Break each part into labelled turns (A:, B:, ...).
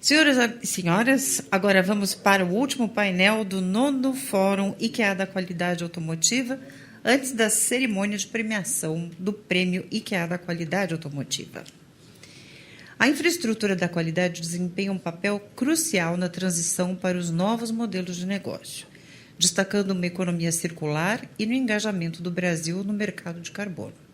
A: Senhoras e senhores, agora vamos para o último painel do 9º Fórum IKEA da Qualidade Automotiva, antes da cerimônia de premiação do Prêmio IKEA da Qualidade Automotiva. A infraestrutura da qualidade desempenha um papel crucial na transição para os novos modelos de negócio, destacando uma economia circular e no engajamento do Brasil no mercado de carbono.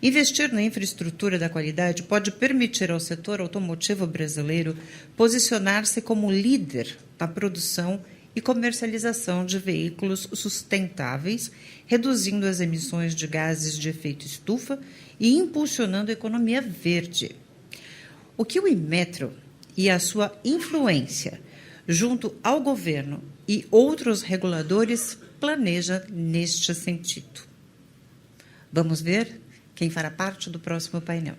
A: Investir na infraestrutura da qualidade pode permitir ao setor automotivo brasileiro posicionar-se como líder na produção e comercialização de veículos sustentáveis, reduzindo as emissões de gases de efeito estufa e impulsionando a economia verde. O que o Inmetro e a sua influência, junto ao governo e outros reguladores, planeja neste sentido? Vamos ver quem fará parte do próximo painel.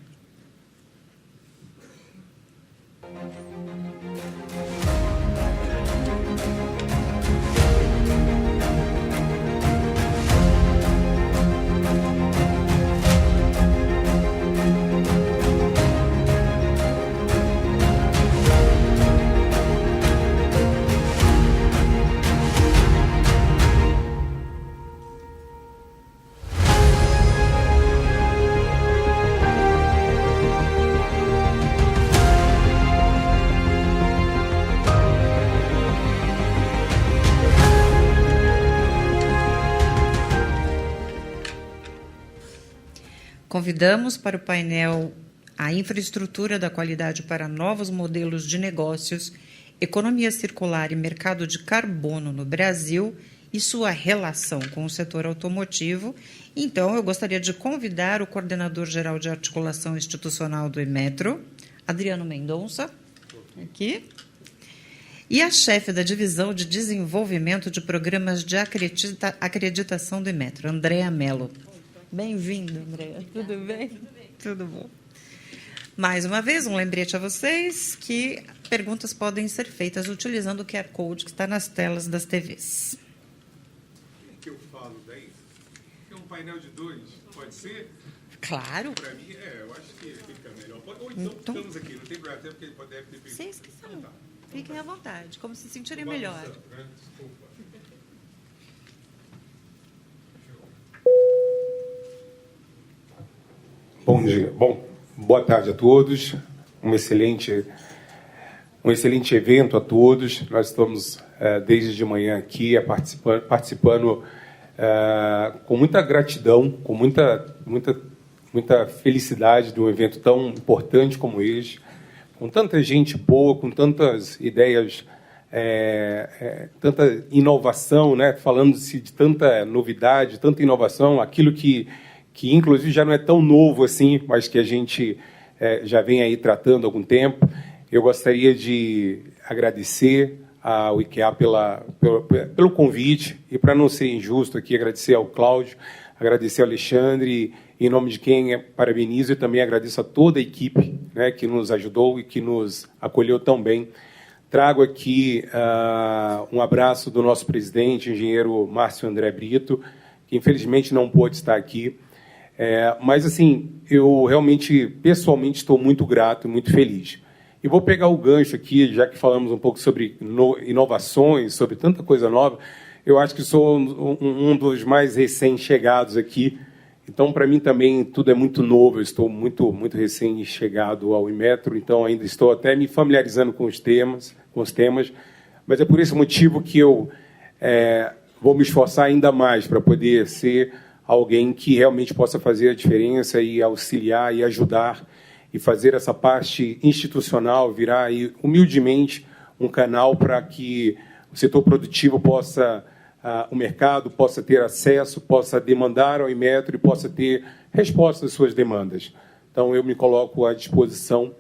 A: Convidamos para o painel a infraestrutura da qualidade para novos modelos de negócios, economia circular e mercado de carbono no Brasil e sua relação com o setor automotivo. Então, eu gostaria de convidar o coordenador-geral de articulação institucional do Inmetro, Adriano Mendonça, aqui, e a chefe da divisão de desenvolvimento de programas de acreditação do Inmetro, Andréa Mello. Bem-vindo, Andréa. Tudo bem? Tudo bom. Mais uma vez, um lembrete a vocês que perguntas podem ser feitas utilizando o QR Code que está nas telas das TVs.
B: O que eu falo daí? É um painel de 2, pode ser?
A: Claro.
B: Para mim, eu acho que fica melhor. Ou então ficamos aqui, não tem problema, até porque ele deve ter feito.
A: Vocês que são. Fiquem à vontade, como se sentirem melhor.
B: Desculpa. Bom dia. Bom, boa tarde a todos. Um excelente evento a todos. Nós estamos desde de manhã aqui participando com muita gratidão, com muita felicidade de um evento tão importante como este, com tanta gente boa, com tantas ideias, tanta inovação, né? Falando-se de tanta novidade, tanta inovação, aquilo que inclusive já não é tão novo assim, mas que a gente já vem aí tratando há algum tempo. Eu gostaria de agradecer ao IKEA pelo convite e, para não ser injusto aqui, agradecer ao Cláudio, agradecer ao Alexandre, em nome de quem parabenizo, e também agradeço a toda a equipe, né, que nos ajudou e que nos acolheu tão bem. Trago aqui um abraço do nosso presidente, engenheiro Márcio André Brito, que infelizmente não pôde estar aqui. Mas, assim, eu realmente, pessoalmente, estou muito grato e muito feliz. E vou pegar o gancho aqui, já que falamos um pouco sobre inovações, sobre tanta coisa nova. Eu acho que sou um dos mais recém-chegados aqui. Então, para mim, também, tudo é muito novo. Eu estou muito recém-chegado ao Inmetro, então ainda estou até me familiarizando com os temas. Mas é por esse motivo que eu vou me esforçar ainda mais para poder ser alguém que realmente possa fazer a diferença e auxiliar e ajudar e fazer essa parte institucional virar aí, humildemente, um canal para que o setor produtivo possa, o mercado possa ter acesso, possa demandar ao Inmetro e possa ter resposta às suas demandas. Então, eu me coloco à disposição.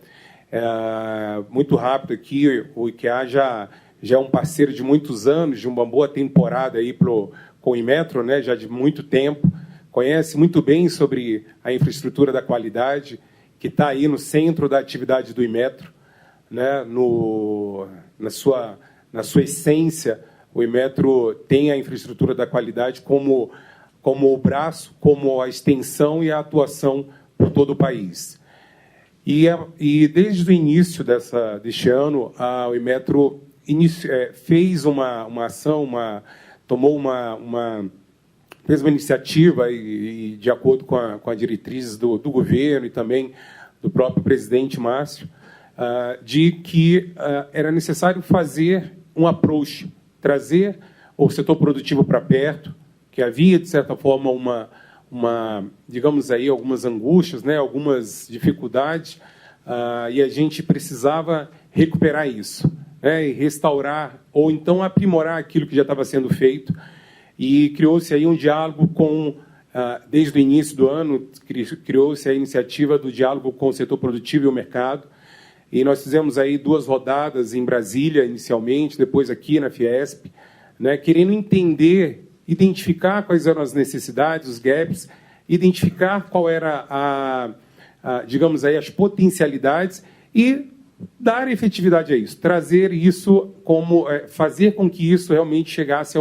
B: Muito rápido aqui, o IKEA já é um parceiro de muitos anos, de uma boa temporada aí com o Inmetro, né, já de muito tempo, conhece muito bem sobre a infraestrutura da qualidade, que está aí no centro da atividade do Inmetro, né, na sua essência. O Inmetro tem a infraestrutura da qualidade como o braço, como a extensão e a atuação por todo o país. E desde o início deste ano, o Inmetro fez uma ação, fez uma iniciativa, e de acordo com a diretrizes do governo e também do próprio presidente Márcio, de que era necessário fazer um approach, trazer o setor produtivo para perto, que havia, de certa forma, digamos aí, algumas angústias, né, algumas dificuldades, e a gente precisava recuperar isso, né, e restaurar, ou então aprimorar aquilo que já estava sendo feito. E criou-se aí um diálogo desde o início do ano, criou-se a iniciativa do diálogo com o setor produtivo e o mercado, e nós fizemos aí 2 rodadas em Brasília, inicialmente, depois aqui na Fiesp, né, querendo entender, identificar quais eram as necessidades, os gaps, identificar qual era digamos aí, as potencialidades e dar efetividade a isso, trazer isso fazer com que isso realmente chegasse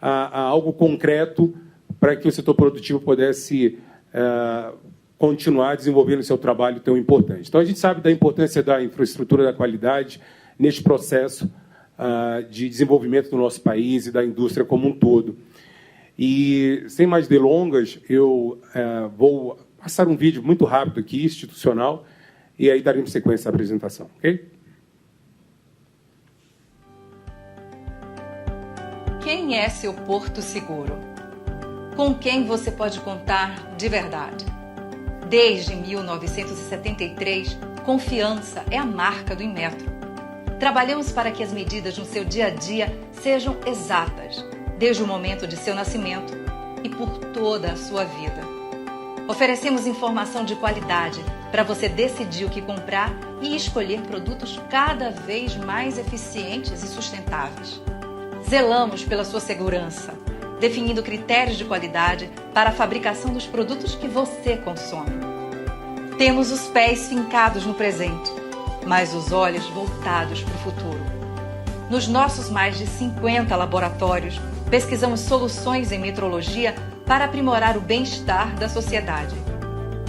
B: a algo concreto para que o setor produtivo pudesse continuar desenvolvendo seu trabalho tão importante. Então, a gente sabe da importância da infraestrutura da qualidade neste processo de desenvolvimento do nosso país e da indústria como um todo. E, sem mais delongas, eu vou passar um vídeo muito rápido aqui, institucional, e aí daremos sequência à apresentação, ok?
C: Quem é seu porto seguro? Com quem você pode contar de verdade? Desde 1973, confiança é a marca do Inmetro. Trabalhamos para que as medidas no seu dia a dia sejam exatas, desde o momento de seu nascimento e por toda a sua vida. Oferecemos informação de qualidade para você decidir o que comprar e escolher produtos cada vez mais eficientes e sustentáveis. Zelamos pela sua segurança, definindo critérios de qualidade para a fabricação dos produtos que você consome. Temos os pés fincados no presente, mas os olhos voltados para o futuro. Nos nossos mais de 50 laboratórios, pesquisamos soluções em metrologia para aprimorar o bem-estar da sociedade.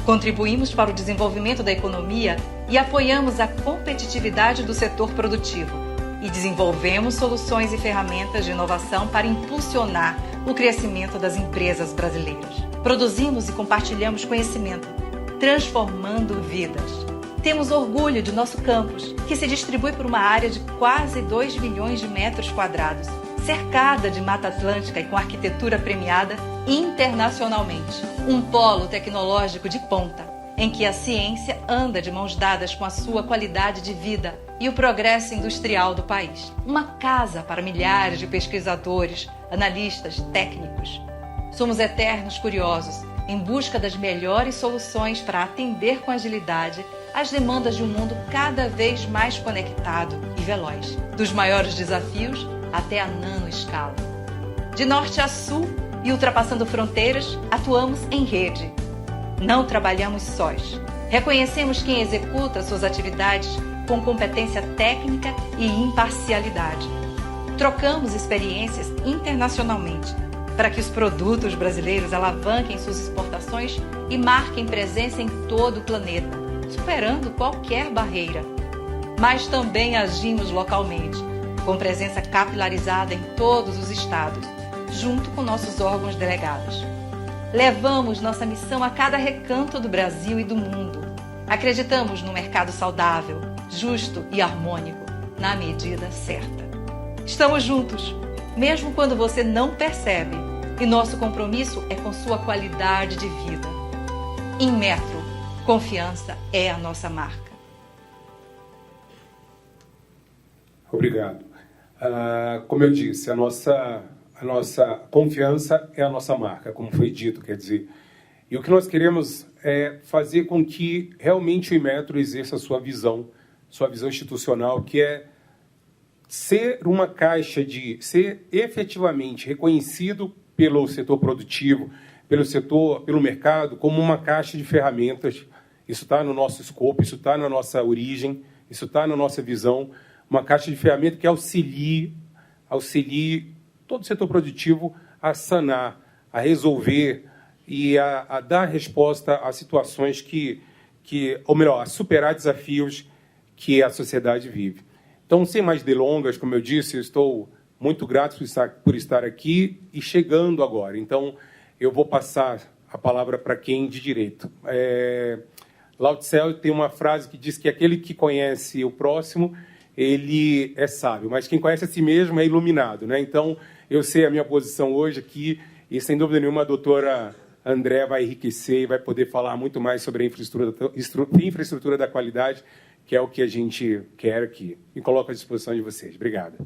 C: Contribuímos para o desenvolvimento da economia e apoiamos a competitividade do setor produtivo. E desenvolvemos soluções e ferramentas de inovação para impulsionar o crescimento das empresas brasileiras. Produzimos e compartilhamos conhecimento, transformando vidas. Temos orgulho de nosso campus, que se distribui por uma área de quase 2 milhões de metros quadrados, cercada de Mata Atlântica e com arquitetura premiada internacionalmente. Um polo tecnológico de ponta, em que a ciência anda de mãos dadas com a sua qualidade de vida e o progresso industrial do país. Uma casa para milhares de pesquisadores, analistas, técnicos. Somos eternos curiosos, em busca das melhores soluções para atender com agilidade as demandas de um mundo cada vez mais conectado e veloz. Dos maiores desafios até a nanoescala. De norte a sul e ultrapassando fronteiras, atuamos em rede. Não trabalhamos sós. Reconhecemos quem executa suas atividades com competência técnica e imparcialidade. Trocamos experiências internacionalmente para que os produtos brasileiros alavanquem suas exportações e marquem presença em todo o planeta, superando qualquer barreira. Mas também agimos localmente, com presença capilarizada em todos os estados, junto com nossos órgãos delegados. Levamos nossa missão a cada recanto do Brasil e do mundo. Acreditamos no mercado saudável, justo e harmônico, na medida certa. Estamos juntos, mesmo quando você não percebe, e nosso compromisso é com sua qualidade de vida. Inmetro, confiança é a nossa marca.
B: Obrigado. Como eu disse, a nossa confiança é a nossa marca, como foi dito, quer dizer. E o que nós queremos é fazer com que realmente o Inmetro exerça a sua visão institucional, que é ser uma caixa ser efetivamente reconhecido pelo setor produtivo, pelo mercado, como uma caixa de ferramentas. Isso está no nosso escopo, isso está na nossa origem, isso está na nossa visão, uma caixa de ferramentas que auxilie todo o setor produtivo a sanar, a resolver e a dar resposta a situações que ou melhor, a superar desafios que a sociedade vive. Então, sem mais delongas, como eu disse, eu estou muito grato por estar aqui e chegando agora. Então, eu vou passar a palavra para quem de direito. Lao Tse tem uma frase que diz que aquele que conhece o próximo, ele é sábio, mas quem conhece a si mesmo é iluminado, né? Então, eu sei a minha posição hoje aqui e, sem dúvida nenhuma, a doutora André vai enriquecer e vai poder falar muito mais sobre a infraestrutura da qualidade, que é o que a gente quer aqui. Me coloco à disposição de vocês. Obrigado.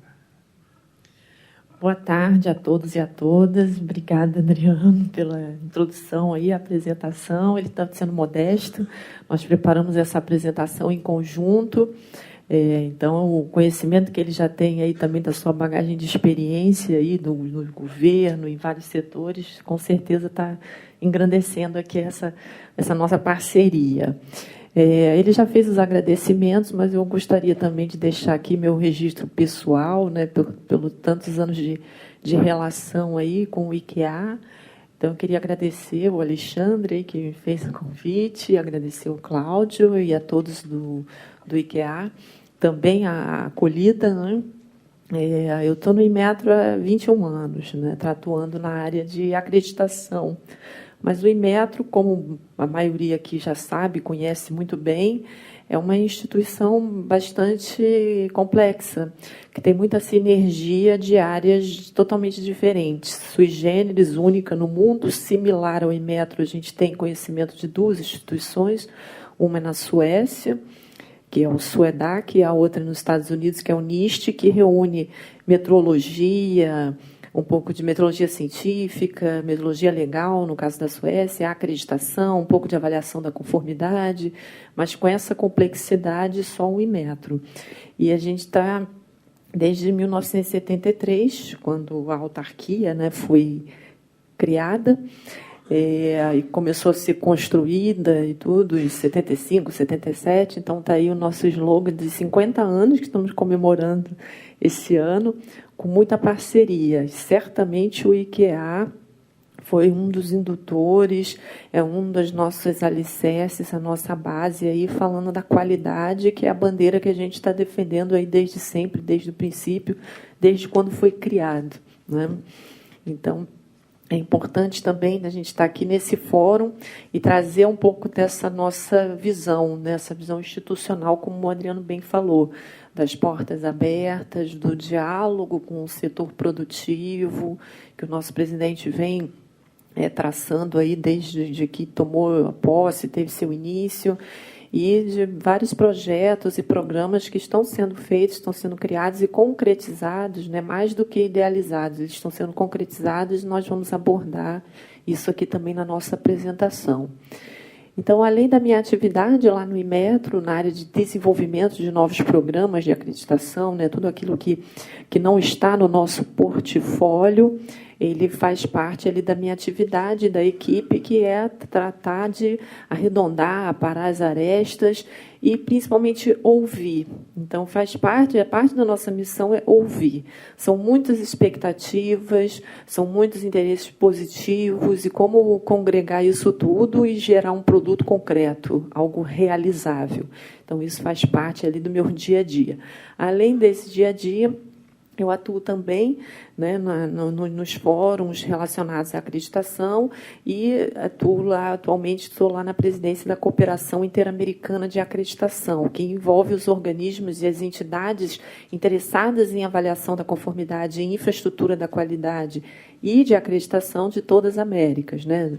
D: Boa tarde a todos e a todas. Obrigada, Adriano, pela introdução aí, a apresentação. Ele está sendo modesto. Nós preparamos essa apresentação em conjunto. Então, o conhecimento que ele já tem aí também da sua bagagem de experiência aí no governo, em vários setores, com certeza está engrandecendo aqui essa nossa parceria. Ele já fez os agradecimentos, mas eu gostaria também de deixar aqui meu registro pessoal, né, pelo tantos anos de relação aí com o IKEA. Então, eu queria agradecer o Alexandre, que me fez o convite, agradecer o Cláudio e a todos do IKEA, também a acolhida, né? Eu estou no Inmetro há 21 anos, né, atuando na área de acreditação. Mas o Inmetro, como a maioria aqui já sabe, conhece muito bem, é uma instituição bastante complexa, que tem muita sinergia de áreas totalmente diferentes. Sui generis, única no mundo, similar ao Inmetro, a gente tem conhecimento de duas instituições, uma é na Suécia, que é o SUEDAC, e a outra nos Estados Unidos, que é o NIST, que reúne metrologia, um pouco de metrologia científica, metrologia legal, no caso da Suécia, a acreditação, um pouco de avaliação da conformidade, mas com essa complexidade só o Inmetro. E a gente está, desde 1973, quando a autarquia, né, foi criada, e começou a ser construída e tudo, em 75, 77, então está aí o nosso slogan de 50 anos, que estamos comemorando esse ano, com muita parceria. E certamente o IKEA foi um dos indutores, é um dos nossos alicerces, a nossa base, aí, falando da qualidade, que é a bandeira que a gente está defendendo aí desde sempre, desde o princípio, desde quando foi criado, né? Então, é importante também a gente estar aqui nesse fórum e trazer um pouco dessa nossa visão, né, essa visão institucional, como o Adriano bem falou, das portas abertas, do diálogo com o setor produtivo, que o nosso presidente vem traçando aí desde que tomou a posse, teve seu início, e de vários projetos e programas que estão sendo feitos, estão sendo criados e concretizados, né, mais do que idealizados, eles estão sendo concretizados e nós vamos abordar isso aqui também na nossa apresentação. Então, além da minha atividade lá no Inmetro, na área de desenvolvimento de novos programas de acreditação, né, tudo aquilo que não está no nosso portfólio, ele faz parte ali da minha atividade, da equipe, que é tratar de arredondar, aparar as arestas e, principalmente, ouvir. Então, a parte da nossa missão é ouvir. São muitas expectativas, são muitos interesses positivos, e como congregar isso tudo e gerar um produto concreto, algo realizável. Então, isso faz parte ali do meu dia a dia. Além desse dia a dia, eu atuo também, né, nos fóruns relacionados à acreditação e atuo lá, atualmente estou lá na presidência da Cooperação Interamericana de Acreditação, que envolve os organismos e as entidades interessadas em avaliação da conformidade e infraestrutura da qualidade e de acreditação de todas as Américas, né?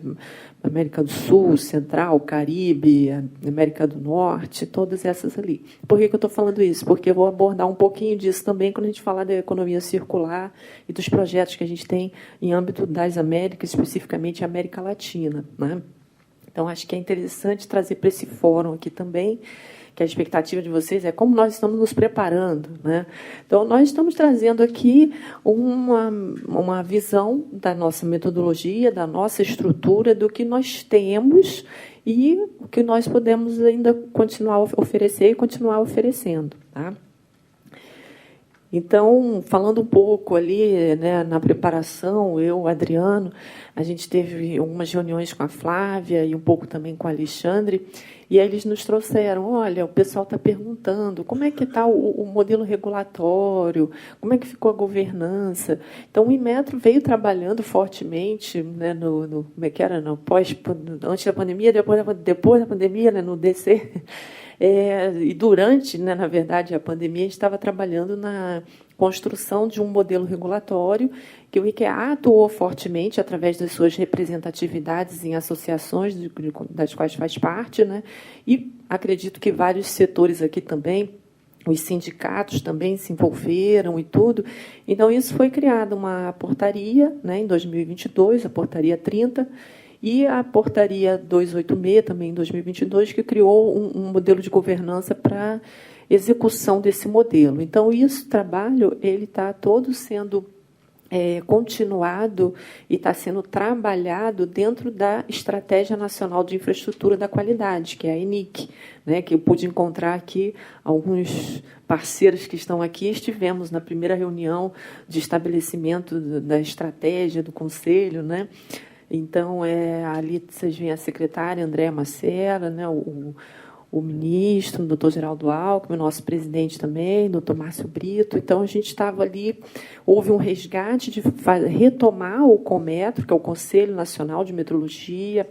D: América do Sul, Central, Caribe, América do Norte, todas essas ali. Por que eu estou falando isso? Porque eu vou abordar um pouquinho disso também quando a gente falar da economia circular e dos projetos que a gente tem em âmbito das Américas, especificamente a América Latina, né? Então, acho que é interessante trazer para esse fórum aqui também, que a expectativa de vocês é como nós estamos nos preparando, né? Então, nós estamos trazendo aqui uma visão da nossa metodologia, da nossa estrutura, do que nós temos e o que nós podemos ainda continuar a oferecer e continuar oferecendo, tá? Então, falando um pouco ali, né, na preparação, eu, Adriano, a gente teve algumas reuniões com a Flávia e um pouco também com o Alexandre, e aí eles nos trouxeram, olha, o pessoal está perguntando como é que está o modelo regulatório, como é que ficou a governança. Então, o Inmetro veio trabalhando fortemente, né, como é que era, antes da pandemia, depois da pandemia, né, no DC. E durante, né, na verdade, a pandemia, a gente estava trabalhando na construção de um modelo regulatório que o IKEA atuou fortemente através das suas representatividades em associações das quais faz parte, né, e acredito que vários setores aqui também, os sindicatos também se envolveram e tudo. Então, isso foi criada uma portaria, né, em 2022, a portaria 30, e a portaria 286, também em 2022, que criou um modelo de governança para execução desse modelo. Então, esse trabalho ele está todo sendo continuado e está sendo trabalhado dentro da Estratégia Nacional de Infraestrutura da Qualidade, que é a ENIC, né, que eu pude encontrar aqui alguns parceiros que estão aqui. Estivemos na primeira reunião de estabelecimento da estratégia do Conselho, né? Então, ali vocês veem a secretária Andréa Macera, né, o ministro, o doutor Geraldo Alckmin, o nosso presidente também, o doutor Márcio Brito. Então, a gente estava ali, houve um resgate de retomar o CONMETRO, que é o Conselho Nacional de Metrologia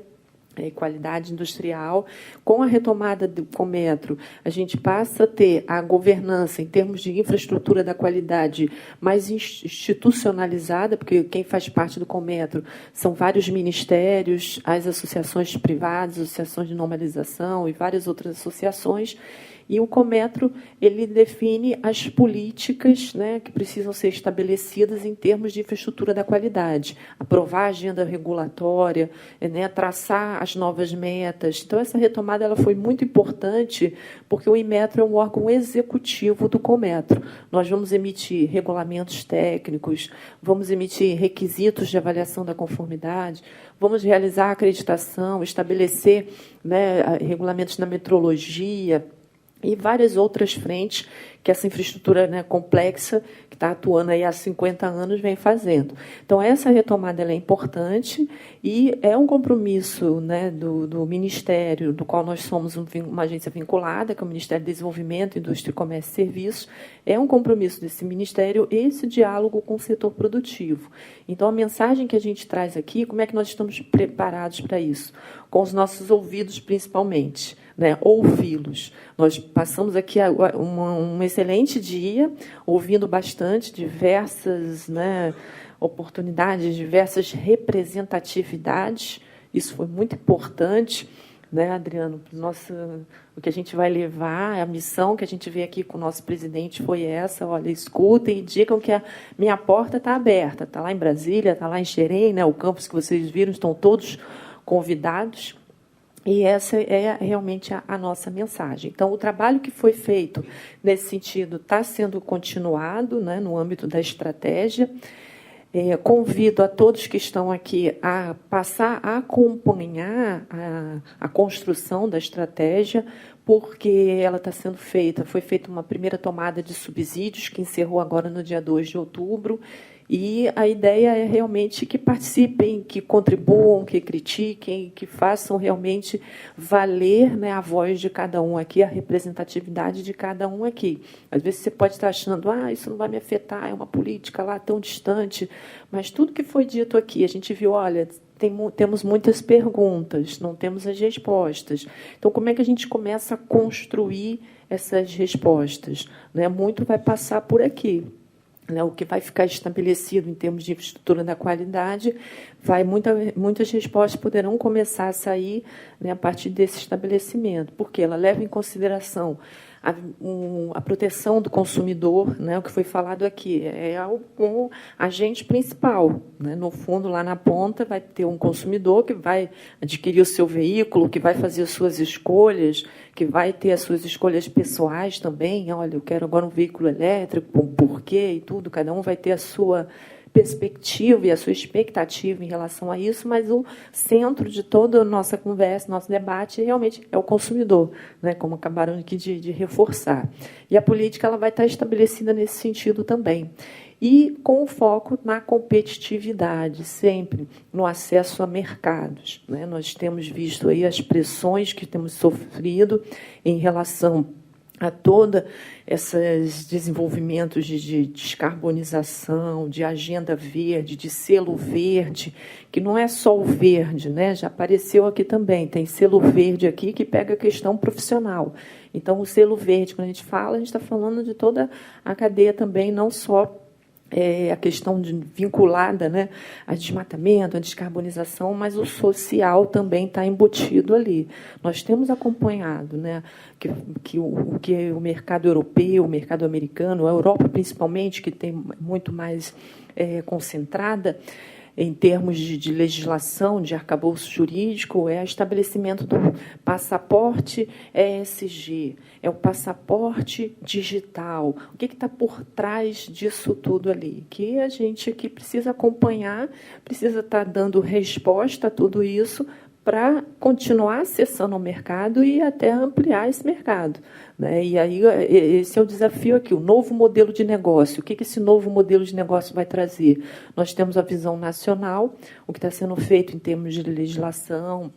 D: e Qualidade Industrial. Com a retomada do CONMETRO, a gente passa a ter a governança em termos de infraestrutura da qualidade mais institucionalizada, porque quem faz parte do CONMETRO são vários ministérios, as associações privadas, associações de normalização e várias outras associações. E o CONMETRO ele define as políticas, né, que precisam ser estabelecidas em termos de infraestrutura da qualidade, aprovar a agenda regulatória, né, traçar as novas metas. Então, essa retomada ela foi muito importante, porque o Inmetro é um órgão executivo do CONMETRO. Nós vamos emitir regulamentos técnicos, vamos emitir requisitos de avaliação da conformidade, vamos realizar a acreditação, estabelecer, né, regulamentos na metrologia, e várias outras frentes que essa infraestrutura, né, complexa, que está atuando aí há 50 anos, vem fazendo. Então, essa retomada ela é importante e é um compromisso, né, do Ministério, do qual nós somos uma agência vinculada, que é o Ministério do Desenvolvimento, Indústria, Comércio e Serviços. É um compromisso desse Ministério esse diálogo com o setor produtivo. Então, a mensagem que a gente traz aqui, como é que nós estamos preparados para isso? Com os nossos ouvidos, principalmente, né, ouvi-los. Nós passamos aqui um excelente dia, ouvindo bastante, diversas, né, oportunidades, diversas representatividades. Isso foi muito importante, né, Adriano? O que a gente vai levar, a missão que a gente vê aqui com o nosso presidente foi essa: olha, escutem e digam que a minha porta está aberta. Está lá em Brasília, está lá em Xerém, né, o campus que vocês viram, estão todos convidados. E essa é realmente a nossa mensagem. Então, o trabalho que foi feito nesse sentido está sendo continuado, né, no âmbito da estratégia. Convido a todos que estão aqui a passar a acompanhar a construção da estratégia, porque ela está sendo feita. Foi feita uma primeira tomada de subsídios, que encerrou agora no dia 2 de outubro, e a ideia é realmente que participem, que contribuam, que critiquem, que façam realmente valer, né, a voz de cada um aqui, a representatividade de cada um aqui. Às vezes você pode estar achando, isso não vai me afetar, é uma política lá tão distante, mas tudo que foi dito aqui, a gente viu, olha, temos muitas perguntas, não temos as respostas. Então, como é que a gente começa a construir essas respostas? Né? Muito vai passar por aqui. O que vai ficar estabelecido em termos de infraestrutura da qualidade, muitas respostas poderão começar a sair, né, a partir desse estabelecimento, porque ela leva em consideração a proteção do consumidor, né, o que foi falado aqui, é o agente principal. Né? No fundo, lá na ponta, vai ter um consumidor que vai adquirir o seu veículo, que vai fazer as suas escolhas, que vai ter as suas escolhas pessoais também. Olha, eu quero agora um veículo elétrico, por quê e tudo, cada um vai ter a sua perspectiva e a sua expectativa em relação a isso, mas o centro de toda a nossa conversa, nosso debate, realmente é o consumidor, né, como acabaram aqui de reforçar. E a política ela vai estar estabelecida nesse sentido também. E com o foco na competitividade, sempre no acesso a mercados, né? Nós temos visto aí as pressões que temos sofrido em relação a todos esses desenvolvimentos de descarbonização, de agenda verde, de selo verde, que não é só o verde, né? Já apareceu aqui também, tem selo verde aqui que pega a questão profissional. Então, o selo verde, quando a gente está falando de toda a cadeia também, não só a questão vinculada, né, a desmatamento, a descarbonização, mas o social também está embutido ali. Nós temos acompanhado, né, que o mercado europeu, o mercado americano, a Europa principalmente, que tem muito mais concentrada em termos de legislação, de arcabouço jurídico, é o estabelecimento do passaporte ESG, é o passaporte digital. O que está por trás disso tudo ali? Que a gente aqui precisa acompanhar, precisa estar dando resposta a tudo isso para continuar acessando ao mercado e até ampliar esse mercado, né? E aí esse é o desafio aqui, o novo modelo de negócio. O que esse novo modelo de negócio vai trazer? Nós temos a visão nacional, o que está sendo feito em termos de legislação,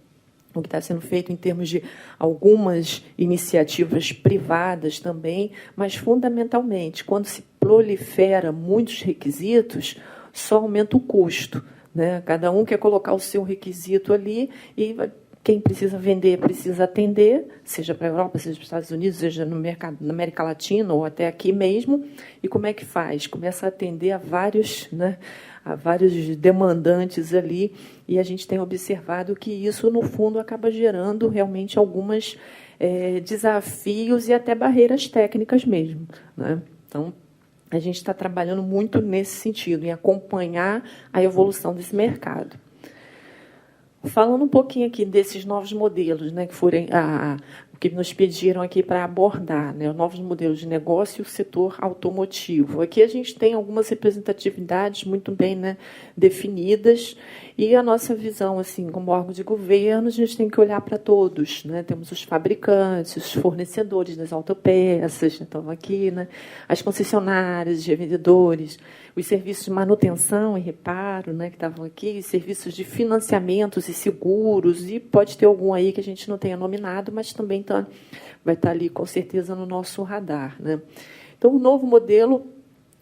D: o que está sendo feito em termos de algumas iniciativas privadas também, mas, fundamentalmente, quando se prolifera muitos requisitos, só aumenta o custo, né? Cada um quer colocar o seu requisito ali e quem precisa vender precisa atender, seja para a Europa, seja para os Estados Unidos, seja no mercado na América Latina ou até aqui mesmo. E como é que faz? Começa a atender a vários, né, a vários demandantes ali, e a gente tem observado que isso, no fundo, acaba gerando realmente alguns desafios e até barreiras técnicas mesmo, né? Então, a gente está trabalhando muito nesse sentido, em acompanhar a evolução desse mercado. Falando um pouquinho aqui desses novos modelos, né, que foram que nos pediram aqui para abordar, né, os novos modelos de negócio e o setor automotivo. Aqui a gente tem algumas representatividades muito bem, né, definidas, e a nossa visão, assim, como órgão de governo, a gente tem que olhar para todos, né? Temos os fabricantes, os fornecedores das autopeças, estão aqui, né, as concessionárias, os revendedores, os serviços de manutenção e reparo, né, que estavam aqui, os serviços de financiamentos e seguros, e pode ter algum aí que a gente não tenha nominado, mas também vai estar ali, com certeza, no nosso radar, né? Então, o novo modelo,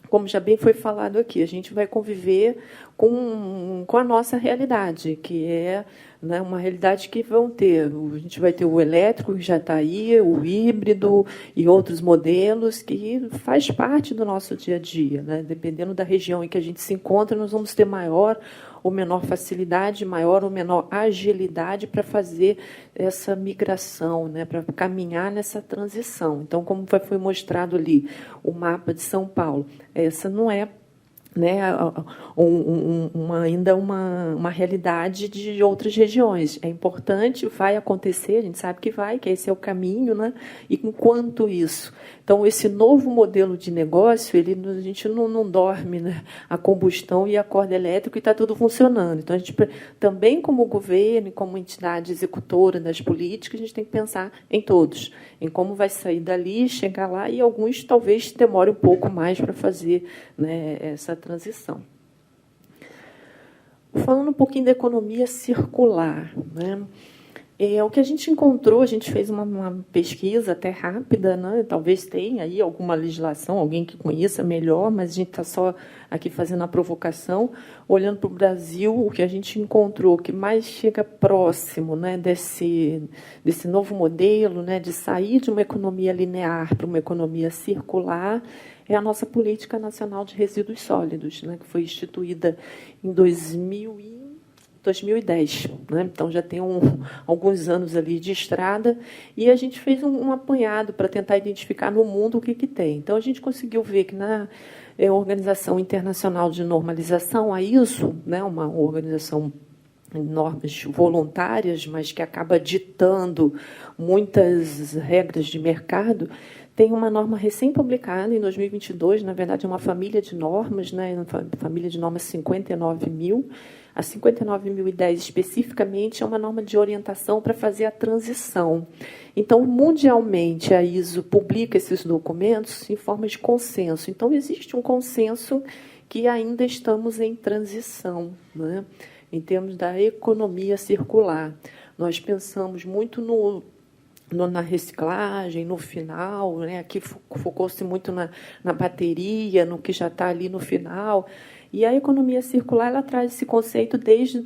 D: como já bem foi falado aqui, a gente vai conviver com a nossa realidade, que é, né, uma realidade que a gente vai ter o elétrico, que já está aí, o híbrido e outros modelos que faz parte do nosso dia a dia, né? Dependendo da região em que a gente se encontra, nós vamos ter maior ou menor facilidade, maior ou menor agilidade para fazer essa migração, né, para caminhar nessa transição. Então, como foi mostrado ali o mapa de São Paulo, essa não é, né, ainda uma realidade de outras regiões. É importante, vai acontecer, a gente sabe que esse é o caminho, né? E enquanto isso, então esse novo modelo de negócio, a gente não dorme, né, a combustão e acorda elétrico e está tudo funcionando. Então a gente também, como governo e como entidade executora das políticas, a gente tem que pensar em todos, em como vai sair dali, chegar lá, e alguns talvez demore um pouco mais para fazer, né, essa transição. Falando um pouquinho da economia circular, né? O que a gente encontrou, a gente fez uma pesquisa até rápida, né? Talvez tenha aí alguma legislação, alguém que conheça melhor, mas a gente está só aqui fazendo a provocação, olhando para o Brasil, o que a gente encontrou que mais chega próximo, né, desse novo modelo, né, de sair de uma economia linear para uma economia circular, é a nossa Política Nacional de Resíduos Sólidos, né, que foi instituída em 2010, né? Então já tem alguns anos ali de estrada, e a gente fez um apanhado para tentar identificar no mundo o que tem. Então a gente conseguiu ver que na Organização Internacional de Normalização, a ISO, né, uma organização de normas voluntárias, mas que acaba ditando muitas regras de mercado, Tem uma norma recém-publicada em 2022, na verdade é uma família de normas, né, família de normas 59.000. A 59.010 especificamente é uma norma de orientação para fazer a transição. Então, mundialmente, a ISO publica esses documentos em forma de consenso. Então, existe um consenso que ainda estamos em transição, né, em termos da economia circular. Nós pensamos muito na reciclagem, no final, né? Aqui focou-se muito na bateria, no que já está ali no final. E a economia circular ela traz esse conceito desde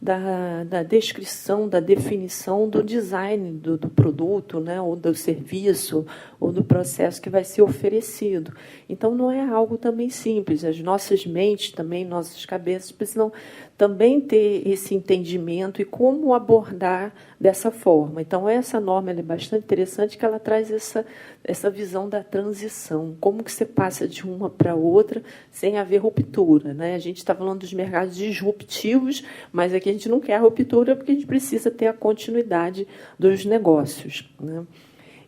D: da descrição, da definição do design do produto, né, ou do serviço, ou do processo que vai ser oferecido. Então, não é algo também simples. As nossas mentes, também nossas cabeças, precisam também ter esse entendimento e como abordar dessa forma. Então, essa norma ela é bastante interessante, que ela traz essa visão da transição. Como que você passa de uma para outra sem haver ruptura, né? A gente está falando dos mercados disruptivos, mas aqui a gente não quer a ruptura porque a gente precisa ter a continuidade dos negócios, né?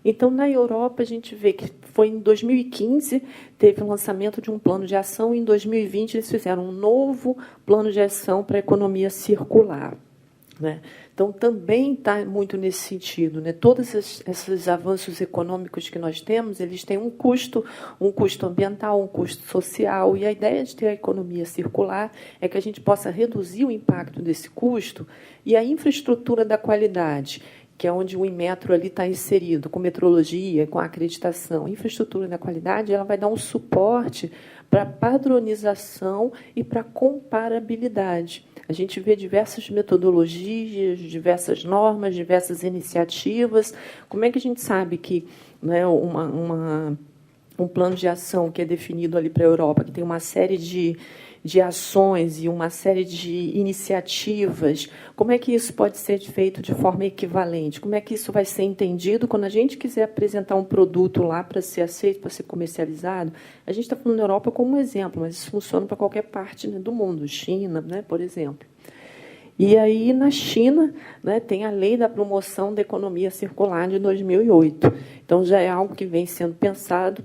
D: Então, na Europa, a gente vê que foi em 2015, teve o lançamento de um plano de ação, e em 2020 eles fizeram um novo plano de ação para a economia circular, né? Então, também está muito nesse sentido, né? Todos esses avanços econômicos que nós temos, eles têm um custo ambiental, um custo social, e a ideia de ter a economia circular é que a gente possa reduzir o impacto desse custo e a infraestrutura da qualidade, que é onde o Inmetro ali está inserido, com metrologia, com acreditação. A infraestrutura da qualidade ela vai dar um suporte para padronização e para comparabilidade. A gente vê diversas metodologias, diversas normas, diversas iniciativas. Como é que a gente sabe que, né, um plano de ação que é definido ali para a Europa, que tem uma série de ações e uma série de iniciativas, como é que isso pode ser feito de forma equivalente? Como é que isso vai ser entendido quando a gente quiser apresentar um produto lá para ser aceito, para ser comercializado? A gente está falando da Europa como um exemplo, mas isso funciona para qualquer parte, né, do mundo, China, né, por exemplo. E aí, na China, né, tem a Lei da Promoção da Economia Circular de 2008. Então, já é algo que vem sendo pensado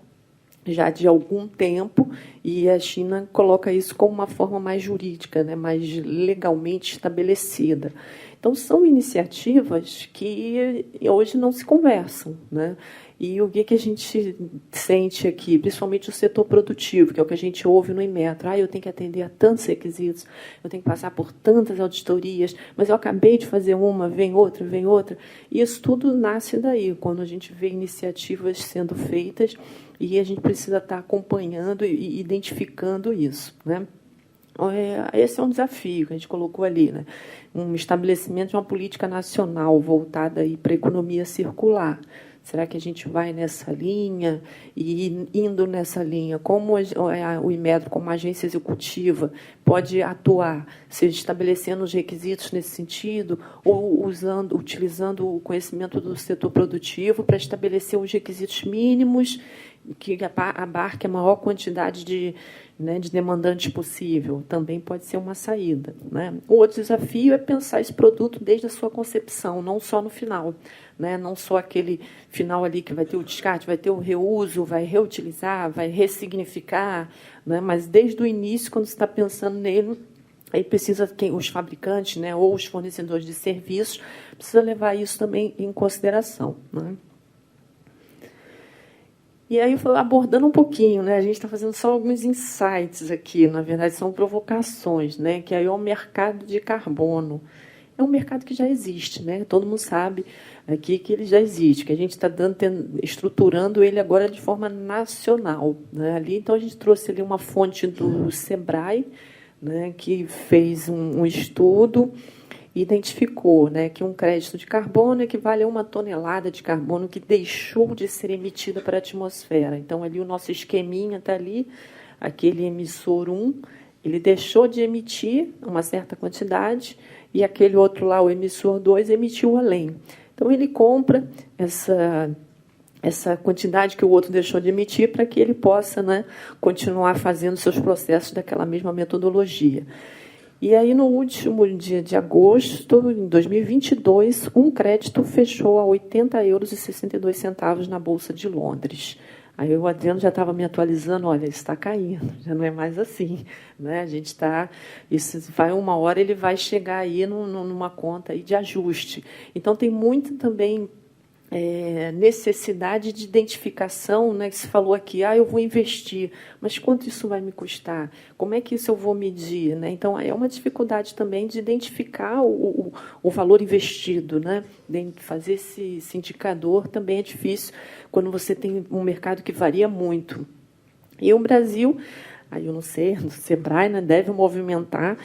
D: já de algum tempo, e a China coloca isso como uma forma mais jurídica, né, mais legalmente estabelecida. Então, são iniciativas que hoje não se conversam, né? E o que a gente sente aqui, principalmente o setor produtivo, que é o que a gente ouve no Inmetro. Eu tenho que atender a tantos requisitos, eu tenho que passar por tantas auditorias, mas eu acabei de fazer uma, vem outra, vem outra. E isso tudo nasce daí, quando a gente vê iniciativas sendo feitas, e a gente precisa estar acompanhando e identificando isso, né? Esse é um desafio que a gente colocou ali, né? Um estabelecimento de uma política nacional voltada aí para a economia circular. Será que a gente vai nessa linha? E indo nessa linha, como o Inmetro, como agência executiva, pode atuar, seja estabelecendo os requisitos nesse sentido, ou utilizando o conhecimento do setor produtivo para estabelecer os requisitos mínimos que abarque a maior quantidade de demandantes possível, também pode ser uma saída, né? O outro desafio é pensar esse produto desde a sua concepção, não só no final, né? Não só aquele final ali que vai ter o descarte, vai ter o reuso, vai reutilizar, vai ressignificar, né? Mas desde o início, quando você está pensando nele, aí precisa os fabricantes, né, ou os fornecedores de serviços, precisa levar isso também em consideração, né? E aí, abordando um pouquinho, né, a gente está fazendo só alguns insights aqui, na verdade, são provocações, né, que aí é o mercado de carbono. É um mercado que já existe, né? Todo mundo sabe aqui que ele já existe, que a gente está estruturando ele agora de forma nacional, né? Ali, então, a gente trouxe ali uma fonte do SEBRAE, né, que fez um estudo, identificou, né, que um crédito de carbono equivale a 1 tonelada de carbono que deixou de ser emitida para a atmosfera. Então, ali o nosso esqueminha está ali, aquele emissor 1, ele deixou de emitir uma certa quantidade, e aquele outro lá, o emissor 2, emitiu além. Então, ele compra essa quantidade que o outro deixou de emitir para que ele possa, né, continuar fazendo seus processos daquela mesma metodologia. E aí, no último dia de agosto, em 2022, um crédito fechou a €80,62 na Bolsa de Londres. Aí o Adriano já estava me atualizando, olha, isso está caindo, já não é mais assim, né? A gente está, isso vai uma hora, ele vai chegar aí numa conta aí de ajuste. Então tem muito também necessidade de identificação, né? Que se falou aqui, eu vou investir, mas quanto isso vai me custar? Como é que isso eu vou medir, né? Então é uma dificuldade também de identificar o valor investido, né? De fazer esse indicador também é difícil quando você tem um mercado que varia muito. E o Brasil, aí eu não sei, o Sebrae, né, deve movimentar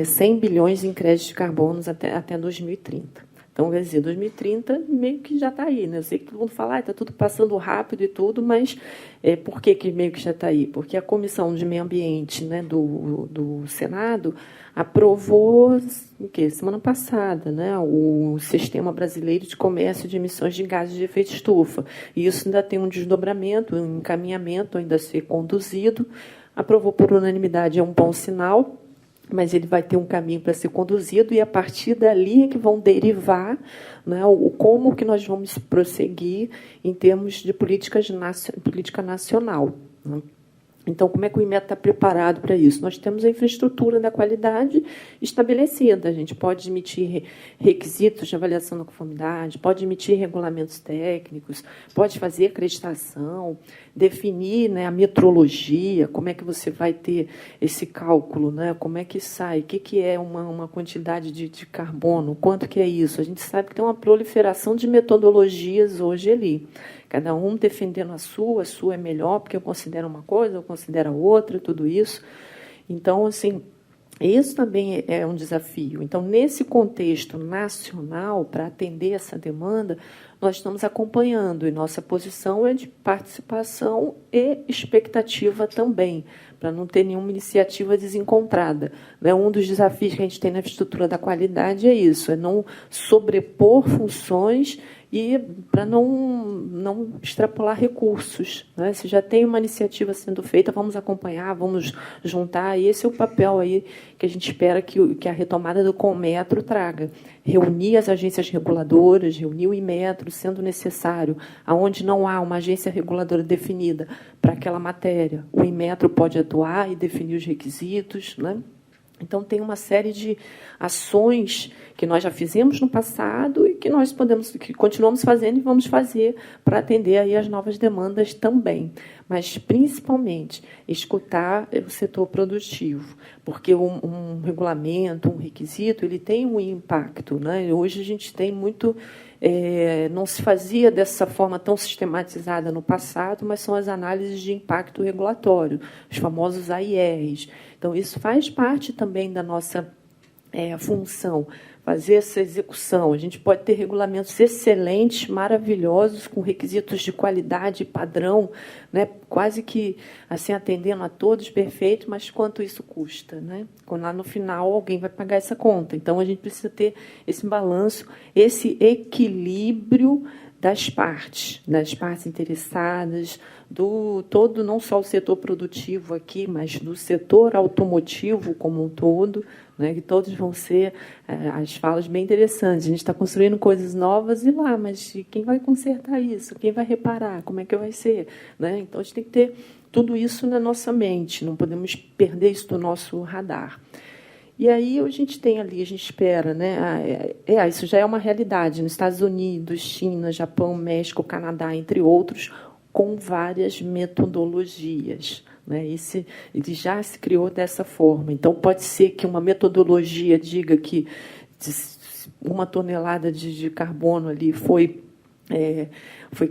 D: 100 bilhões em créditos de carbono até 2030. Então, quer dizer, 2030 meio que já está aí, né? Eu sei que todo mundo fala, está tudo passando rápido e tudo, mas por que meio que já está aí? Porque a Comissão de Meio Ambiente, né, do Senado aprovou, semana passada, né, o Sistema Brasileiro de Comércio de Emissões de Gases de Efeito Estufa. E isso ainda tem um desdobramento, um encaminhamento ainda a ser conduzido. Aprovou por unanimidade, é um bom sinal, mas ele vai ter um caminho para ser conduzido e, a partir dali, é que vão derivar, né, como que nós vamos prosseguir em termos de política nacional. Né? Então, como é que o IMET está preparado para isso? Nós temos a infraestrutura da qualidade estabelecida. A gente pode emitir requisitos de avaliação da conformidade, pode emitir regulamentos técnicos, pode fazer acreditação, definir, né, a metrologia, como é que você vai ter esse cálculo, né, como é que sai, o que é uma quantidade de carbono, quanto que é isso. A gente sabe que tem uma proliferação de metodologias hoje ali. Cada um defendendo a sua é melhor, porque eu considero uma coisa, eu considero outra, tudo isso. Então, assim, isso também é um desafio. Então, nesse contexto nacional, para atender essa demanda, nós estamos acompanhando, e nossa posição é de participação e expectativa também, para não ter nenhuma iniciativa desencontrada. Um dos desafios que a gente tem na estrutura da qualidade é isso, é não sobrepor funções e para não extrapolar recursos. Né? Se já tem uma iniciativa sendo feita, vamos acompanhar, vamos juntar, e esse é o papel aí que a gente espera que a retomada do Conmetro traga. Reunir as agências reguladoras, reunir o Inmetro, sendo necessário, aonde não há uma agência reguladora definida para aquela matéria, o Inmetro pode atuar e definir os requisitos, né? Então, tem uma série de ações que nós já fizemos no passado e que que continuamos fazendo e vamos fazer para atender aí as novas demandas também. Mas, principalmente, escutar o setor produtivo, porque um regulamento, um requisito, ele tem um impacto. Né? Hoje a gente tem muito... não se fazia dessa forma tão sistematizada no passado, mas são as análises de impacto regulatório, os famosos AIRs. Então, isso faz parte também da nossa função, fazer essa execução. A gente pode ter regulamentos excelentes, maravilhosos, com requisitos de qualidade e padrão, né, quase que assim, atendendo a todos, perfeito, mas quanto isso custa? Né? Quando lá no final alguém vai pagar essa conta. Então, a gente precisa ter esse balanço, esse equilíbrio das partes interessadas, não só o setor produtivo aqui, mas do setor automotivo como um todo, né, que todos vão ser as falas bem interessantes. A gente está construindo coisas novas e lá, mas quem vai consertar isso? Quem vai reparar? Como é que vai ser? Né? Então, a gente tem que ter tudo isso na nossa mente, não podemos perder isso do nosso radar. E aí a gente tem ali, a gente espera, né? Isso já é uma realidade nos Estados Unidos, China, Japão, México, Canadá, entre outros, com várias metodologias. Né? Ele já se criou dessa forma. Então, pode ser que uma metodologia diga que 1 tonelada de carbono ali foi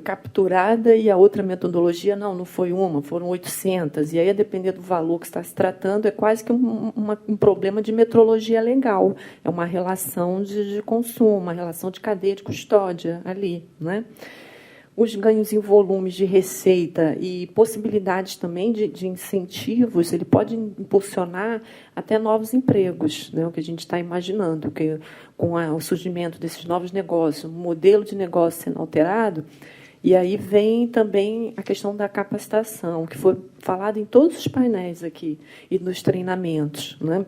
D: capturada e a outra metodologia não foi uma, foram 800. E aí, a depender do valor que está se tratando, é quase que um problema de metrologia legal. É uma relação de consumo, uma relação de cadeia de custódia ali. Né? Os ganhos em volumes de receita e possibilidades também de incentivos, ele pode impulsionar até novos empregos, né? O que a gente está imaginando, que com o surgimento desses novos negócios, um modelo de negócio sendo alterado, e aí vem também a questão da capacitação, que foi falada em todos os painéis aqui, e nos treinamentos, né?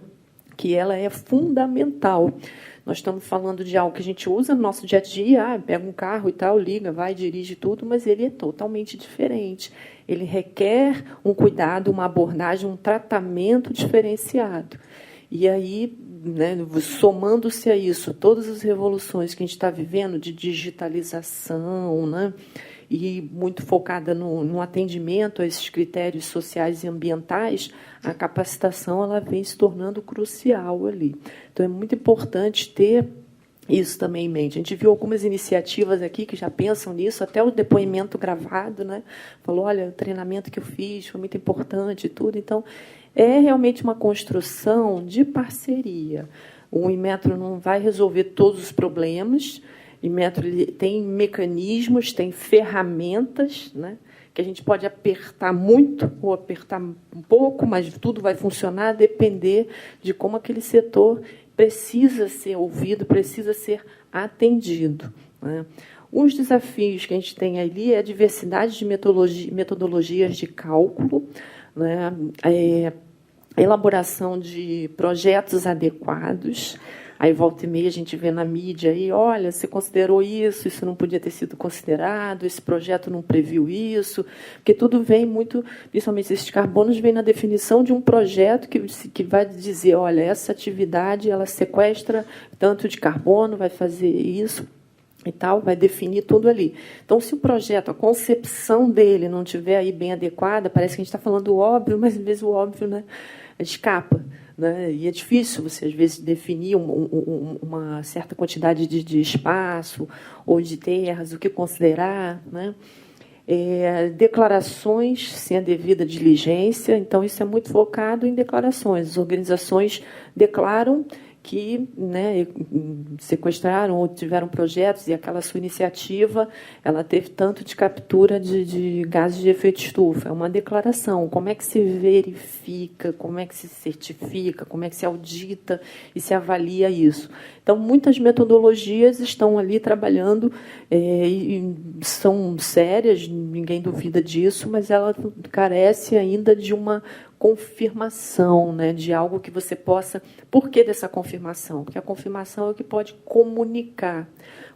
D: que ela é fundamental. Nós estamos falando de algo que a gente usa no nosso dia a dia, pega um carro e tal, liga, vai, dirige tudo, mas ele é totalmente diferente. Ele requer um cuidado, uma abordagem, um tratamento diferenciado. E aí, né, somando-se a isso, todas as revoluções que a gente está vivendo de digitalização, né, e muito focada no atendimento a esses critérios sociais e ambientais, a capacitação ela vem se tornando crucial ali. Então, é muito importante ter isso também em mente. A gente viu algumas iniciativas aqui que já pensam nisso, até o depoimento gravado, né? Falou, olha, o treinamento que eu fiz foi muito importante e tudo. Então, é realmente uma construção de parceria. O Inmetro não vai resolver todos os problemas. O Inmetro tem mecanismos, tem ferramentas, né, que a gente pode apertar muito ou apertar um pouco, mas tudo vai funcionar a depender de como aquele setor precisa ser ouvido, precisa ser atendido, né. Um dos desafios que a gente tem ali é a diversidade de metodologias de cálculo, né, a elaboração de projetos adequados. Aí, volta e meia, a gente vê na mídia, aí, olha, você considerou isso, isso não podia ter sido considerado, esse projeto não previu isso, porque tudo vem muito, principalmente esses carbonos, vem na definição de um projeto que vai dizer, olha, essa atividade ela sequestra tanto de carbono, vai fazer isso e tal, vai definir tudo ali. Então, se o projeto, a concepção dele não estiver aí bem adequada, parece que a gente está falando o óbvio, mas às vezes o óbvio, né, escapa. Né? E é difícil você, às vezes, definir uma certa quantidade de espaço ou de terras, o que considerar. Né? Declarações sem a devida diligência. Então, isso é muito focado em declarações. As organizações declaram que, né, sequestraram ou tiveram projetos e aquela sua iniciativa ela teve tanto de captura de gases de efeito estufa. É uma declaração. Como é que se verifica, como é que se certifica, como é que se audita e se avalia isso? Então, muitas metodologias estão ali trabalhando e são sérias, ninguém duvida disso, mas ela carece ainda de uma confirmação, né, de algo que você possa... Por que dessa confirmação? Porque a confirmação é o que pode comunicar.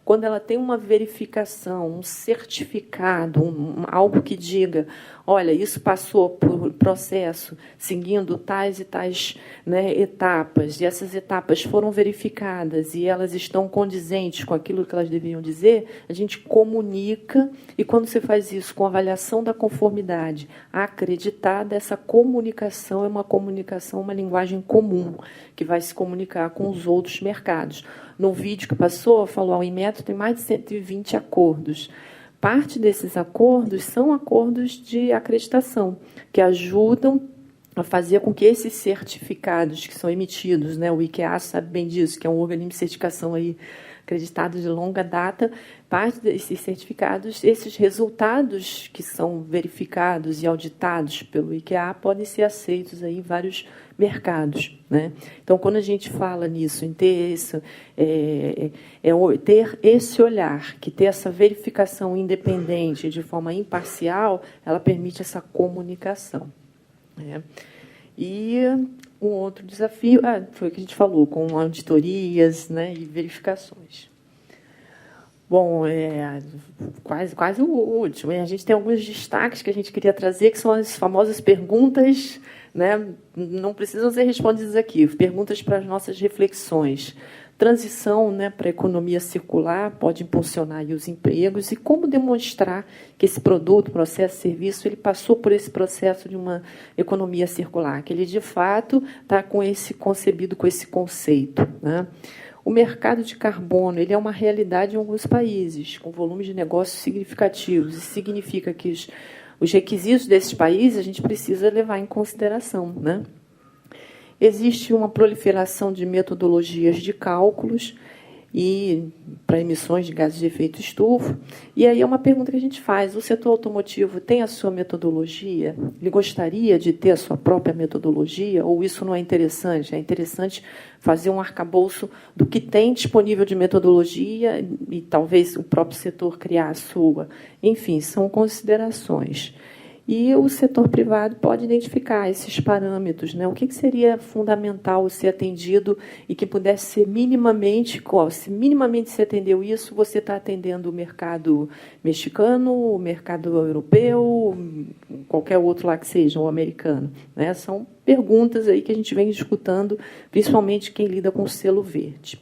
D: Quando ela tem uma verificação, um certificado, algo que diga, olha, isso passou por processo seguindo tais e tais, né, etapas, e essas etapas foram verificadas e elas estão condizentes com aquilo que elas deveriam dizer, a gente comunica, e quando você faz isso com avaliação da conformidade acreditada, essa comunicação é uma comunicação, uma linguagem comum, que vai se comunicar com os outros mercados. No vídeo que passou, falou, o Inmetro tem mais de 120 acordos. Parte desses acordos são acordos de acreditação, que ajudam a fazer com que esses certificados que são emitidos, né, o IQA sabe bem disso, que é um organismo de certificação aí acreditado de longa data, parte desses certificados, esses resultados que são verificados e auditados pelo IQA podem ser aceitos aí em vários mercados, né? Então, quando a gente fala nisso, em ter ter esse olhar, que ter essa verificação independente, de forma imparcial, ela permite essa comunicação, né? E um outro desafio foi o que a gente falou, com auditorias, né, e verificações. Bom, quase o último. A gente tem alguns destaques que a gente queria trazer, que são as famosas perguntas, né, não precisam ser respondidas aqui, perguntas para as nossas reflexões. Transição, né, para a economia circular pode impulsionar aí os empregos, e como demonstrar que esse produto, processo, serviço, ele passou por esse processo de uma economia circular, que ele, de fato, está concebido com esse conceito, né? O mercado de carbono ele é uma realidade em alguns países, com volumes de negócios significativos. Isso significa que os requisitos desses países a gente precisa levar em consideração, né? Existe uma proliferação de metodologias de cálculos e para emissões de gases de efeito estufa. E aí é uma pergunta que a gente faz: o setor automotivo tem a sua metodologia? Ele gostaria de ter a sua própria metodologia? Ou isso não é interessante? É interessante fazer um arcabouço do que tem disponível de metodologia e talvez o próprio setor criar a sua. Enfim, são considerações. E o setor privado pode identificar esses parâmetros, né? O que seria fundamental ser atendido e que pudesse ser minimamente, se minimamente se atendeu isso, você está atendendo o mercado mexicano, o mercado europeu, qualquer outro lá que seja, o americano, né? São perguntas aí que a gente vem escutando, principalmente quem lida com o selo verde.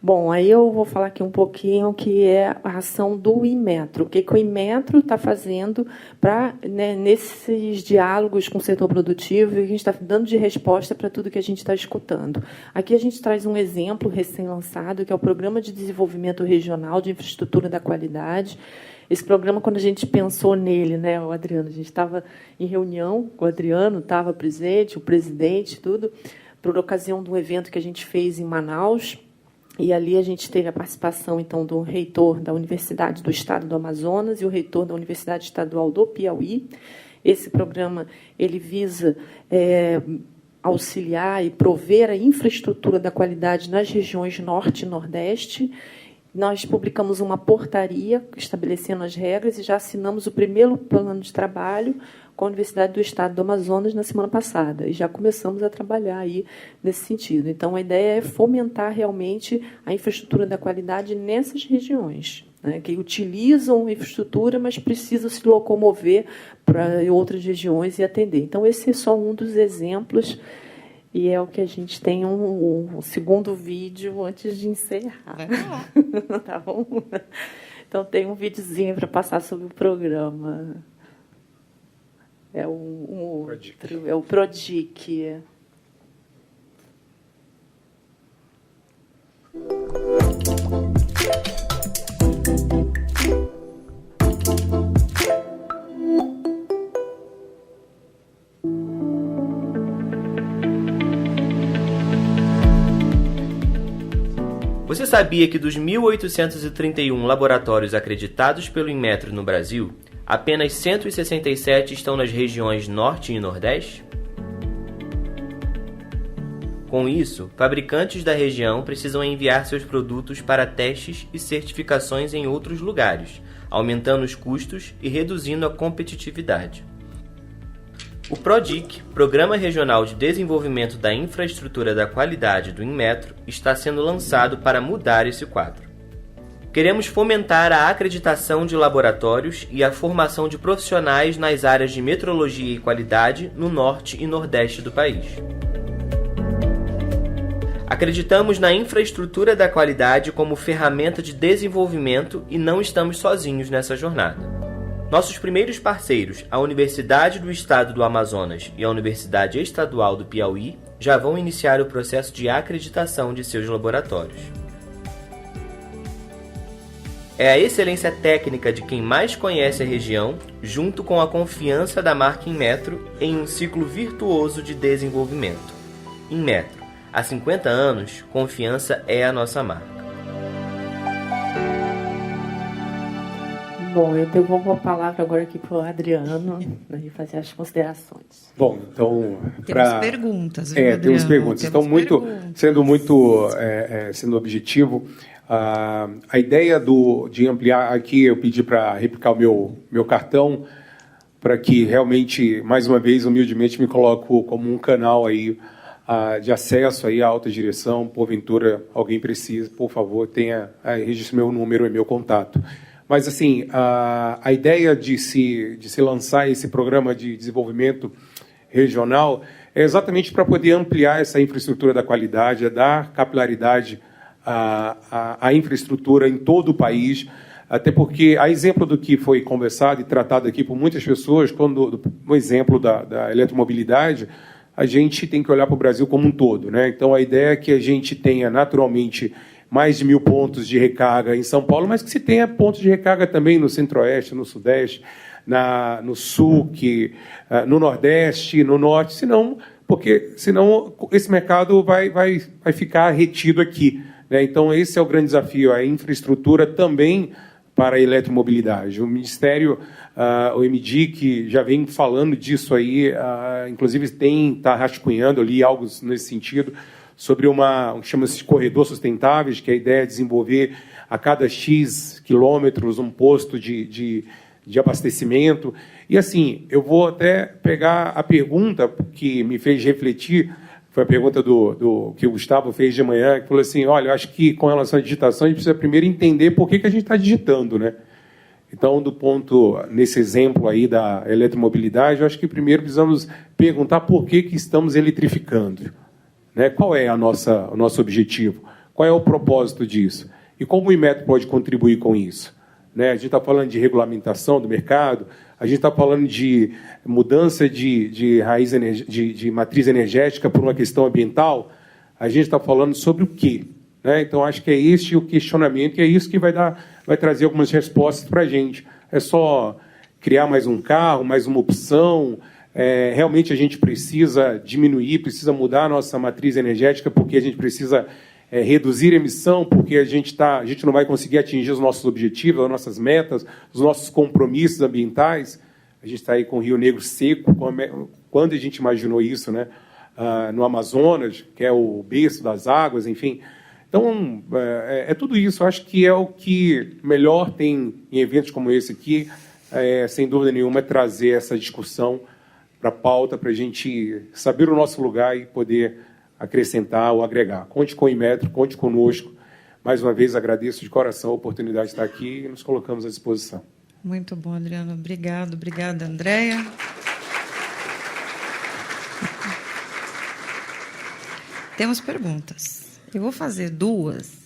D: Bom, aí eu vou falar aqui um pouquinho que é a ação do Inmetro. O que o Inmetro está fazendo para, né, nesses diálogos com o setor produtivo, e a gente está dando de resposta para tudo que a gente está escutando. Aqui a gente traz um exemplo recém-lançado, que é o Programa de Desenvolvimento Regional de Infraestrutura da Qualidade. Esse programa, quando a gente pensou nele, né, o Adriano, a gente estava em reunião com o Adriano, estava presente, o presidente, tudo, por ocasião de um evento que a gente fez em Manaus. E ali a gente teve a participação, então, do reitor da Universidade do Estado do Amazonas e o reitor da Universidade Estadual do Piauí. Esse programa ele visa auxiliar e prover a infraestrutura da qualidade nas regiões Norte e Nordeste. Nós publicamos uma portaria estabelecendo as regras e já assinamos o primeiro plano de trabalho com a Universidade do Estado do Amazonas na semana passada. E já começamos a trabalhar aí nesse sentido. Então, a ideia é fomentar realmente a infraestrutura da qualidade nessas regiões, né, que utilizam a infraestrutura, mas precisam se locomover para outras regiões e atender. Então, esse é só um dos exemplos. E é o que a gente tem um segundo vídeo antes de encerrar. Tá bom? Então, tem um videozinho para passar sobre o programa. É o Prodic.
E: Você sabia que dos 1.831 laboratórios acreditados pelo Inmetro no Brasil, apenas 167 estão nas regiões Norte e Nordeste? Com isso, fabricantes da região precisam enviar seus produtos para testes e certificações em outros lugares, aumentando os custos e reduzindo a competitividade. O PRODIC, Programa Regional de Desenvolvimento da Infraestrutura da Qualidade do Inmetro, está sendo lançado para mudar esse quadro. Queremos fomentar a acreditação de laboratórios e a formação de profissionais nas áreas de metrologia e qualidade no norte e nordeste do país. Acreditamos na infraestrutura da qualidade como ferramenta de desenvolvimento e não estamos sozinhos nessa jornada. Nossos primeiros parceiros, a Universidade do Estado do Amazonas e a Universidade Estadual do Piauí, já vão iniciar o processo de acreditação de seus laboratórios. É a excelência técnica de quem mais conhece a região, junto com a confiança da marca Inmetro, em um ciclo virtuoso de desenvolvimento. Inmetro, há 50 anos, confiança é a nossa marca.
D: Bom, eu devolvo a palavra agora aqui para o Adriano, para ele fazer as considerações.
B: Bom, então...
A: Temos perguntas, viu, Adriano?
B: Temos perguntas. Então, sendo objetivo, a ideia de ampliar aqui, eu pedi para replicar o meu cartão, para que realmente, mais uma vez, humildemente, me coloco como um canal aí, de acesso aí à alta direção. Porventura, alguém precisa, por favor, registre meu número e meu contato. Mas, assim, a ideia de se lançar esse programa de desenvolvimento regional é exatamente para poder ampliar essa infraestrutura da qualidade, é dar capilaridade à infraestrutura em todo o país, até porque, a exemplo do que foi conversado e tratado aqui por muitas pessoas, o exemplo da eletromobilidade, a gente tem que olhar para o Brasil como um todo, né? Então, a ideia é que a gente tenha, naturalmente, mais de 1.000 pontos de recarga em São Paulo, mas que se tenha pontos de recarga também no Centro-Oeste, no Sudeste, no Sul, no Nordeste, no Norte, senão esse mercado vai ficar retido aqui, né? Então, esse é o grande desafio, a infraestrutura também para a eletromobilidade. O Ministério, o MDIC, já vem falando disso aí, inclusive está rascunhando, eu li algo nesse sentido, sobre chama-se de corredor sustentáveis, que a ideia é desenvolver a cada X quilômetros um posto de de abastecimento. E, assim, eu vou até pegar a pergunta que me fez refletir, foi a pergunta que o Gustavo fez de manhã, que falou assim, olha, eu acho que, com relação à digitação, a gente precisa primeiro entender por que a gente está digitando, né? Então, nesse exemplo aí da eletromobilidade, eu acho que primeiro precisamos perguntar por que estamos eletrificando, né? Qual é o nosso objetivo? Qual é o propósito disso? E como o Inmetro pode contribuir com isso? Né? A gente está falando de regulamentação do mercado, a gente está falando de mudança de matriz energética por uma questão ambiental, a gente está falando sobre o quê? Né? Então, acho que é este o questionamento e é isso que vai trazer algumas respostas para a gente. É só criar mais um carro, mais uma opção? Realmente a gente precisa diminuir, precisa mudar a nossa matriz energética porque a gente precisa reduzir a emissão, porque a gente não vai conseguir atingir os nossos objetivos, as nossas metas, os nossos compromissos ambientais. A gente está aí com o Rio Negro seco. Quando a gente imaginou isso, né? No Amazonas, que é o berço das águas, enfim. Então, tudo isso. Eu acho que é o que melhor tem em eventos como esse aqui, sem dúvida nenhuma, é trazer essa discussão para a pauta, para a gente saber o nosso lugar e poder acrescentar ou agregar. Conte com o Inmetro, conte conosco. Mais uma vez, agradeço de coração a oportunidade de estar aqui e nos colocamos à disposição.
A: Muito bom, Adriano. Obrigada, Andréia. Temos perguntas. Eu vou fazer duas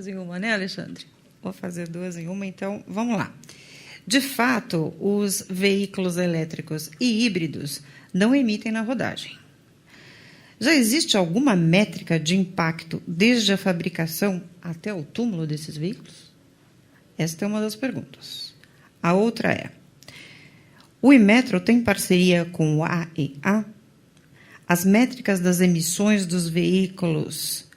A: em uma, né, Alexandre? Vou fazer duas em uma, então vamos lá. De fato, os veículos elétricos e híbridos não emitem na rodagem. Já existe alguma métrica de impacto desde a fabricação até o túmulo desses veículos? Esta é uma das perguntas. A outra é: o Inmetro tem parceria com o AEA? As métricas das emissões dos veículos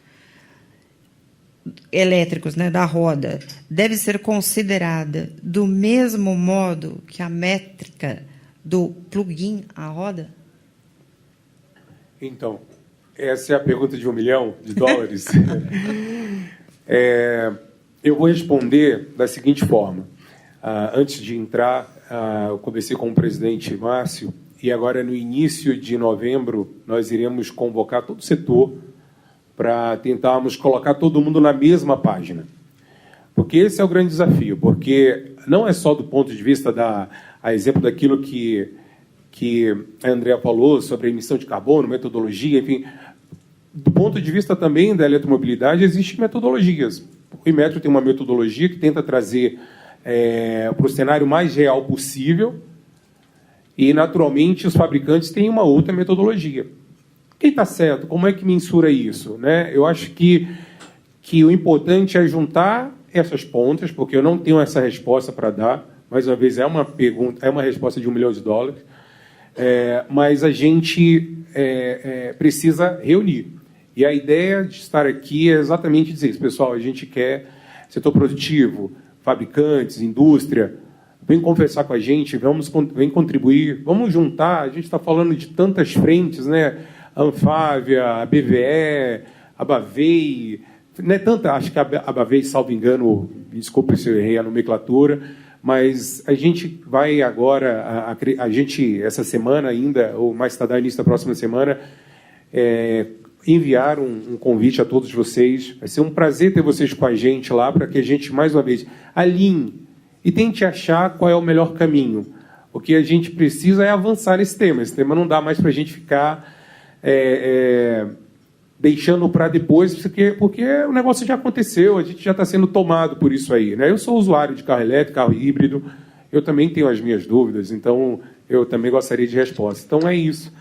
A: elétricos, né, da roda, deve ser considerada do mesmo modo que a métrica do plug-in à roda?
B: Então, essa é a pergunta de $1 milhão. Eu vou responder da seguinte forma. Antes de entrar, eu conversei com o presidente Márcio, e agora, no início de novembro, nós iremos convocar todo o setor para tentarmos colocar todo mundo na mesma página. Porque esse é o grande desafio, porque não é só do ponto de vista a exemplo daquilo que a Andrea falou sobre a emissão de carbono, metodologia, enfim. Do ponto de vista também da eletromobilidade, existem metodologias. O Inmetro tem uma metodologia que tenta trazer para o cenário mais real possível e, naturalmente, os fabricantes têm uma outra metodologia. Quem está certo? Como é que mensura isso? Né? Eu acho que o importante é juntar essas pontas, porque eu não tenho essa resposta para dar. Mais uma vez, é uma resposta de $1 milhão. Mas a gente precisa reunir. E a ideia de estar aqui é exatamente dizer isso. Pessoal, a gente quer setor produtivo, fabricantes, indústria, vem conversar com a gente, vem contribuir, vamos juntar. A gente está falando de tantas frentes, né? A Anfávia, a BVE, a Bavei, não é tanta, acho que a Bavei, salvo engano, desculpe se eu errei a nomenclatura, mas a gente vai agora, a gente, essa semana ainda, ou mais tardar início da próxima semana, enviar um convite a todos vocês. Vai ser um prazer ter vocês com a gente lá, para que a gente, mais uma vez, alinhe e tente achar qual é o melhor caminho. O que a gente precisa é avançar nesse tema. Esse tema não dá mais para a gente ficar deixando para depois, porque o negócio já aconteceu, a gente já está sendo tomado por isso aí. Né? Eu sou usuário de carro elétrico, carro híbrido, eu também tenho as minhas dúvidas, então eu também gostaria de resposta. Então é isso.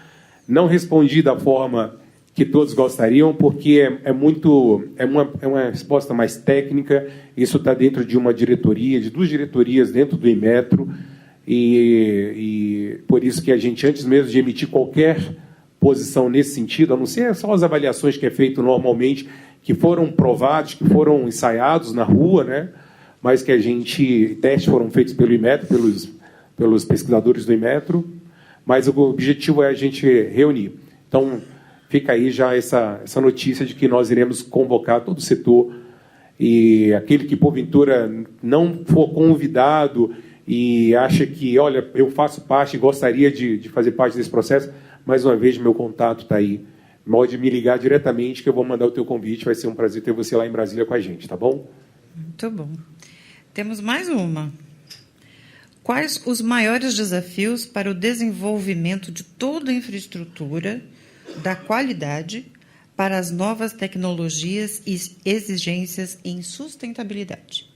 B: Não respondi da forma que todos gostariam, porque é uma resposta mais técnica. Isso está dentro de uma diretoria, de 2 diretorias dentro do Inmetro, e por isso que a gente, antes mesmo de emitir qualquer posição nesse sentido, a não ser só as avaliações que é feito normalmente, que foram provados, que foram ensaiados na rua, né? Mas que testes foram feitos pelo Inmetro, pelos pesquisadores do Inmetro, mas o objetivo é a gente reunir. Então, fica aí já essa notícia de que nós iremos convocar todo o setor, e aquele que, porventura, não for convidado e acha que, olha, eu faço parte, gostaria de fazer parte desse processo, mais uma vez, meu contato está aí. Pode me ligar diretamente que eu vou mandar o teu convite. Vai ser um prazer ter você lá em Brasília com a gente, tá bom?
A: Muito bom. Temos mais uma. Quais os maiores desafios para o desenvolvimento de toda a infraestrutura da qualidade para as novas tecnologias e exigências em sustentabilidade?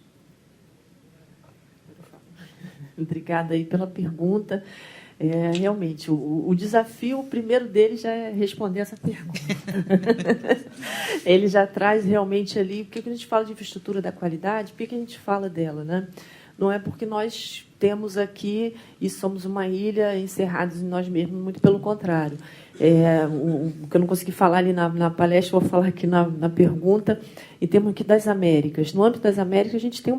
D: Obrigada aí pela pergunta. Realmente, o desafio, o primeiro dele já é responder essa pergunta. Ele já traz realmente ali, porque quando a gente fala de infraestrutura da qualidade, por que a gente fala dela, né? Não é porque nós temos aqui e somos uma ilha encerrados em nós mesmos, muito pelo contrário. O que eu não consegui falar ali na palestra, vou falar aqui na pergunta, em termos aqui das Américas. No âmbito das Américas, a gente tem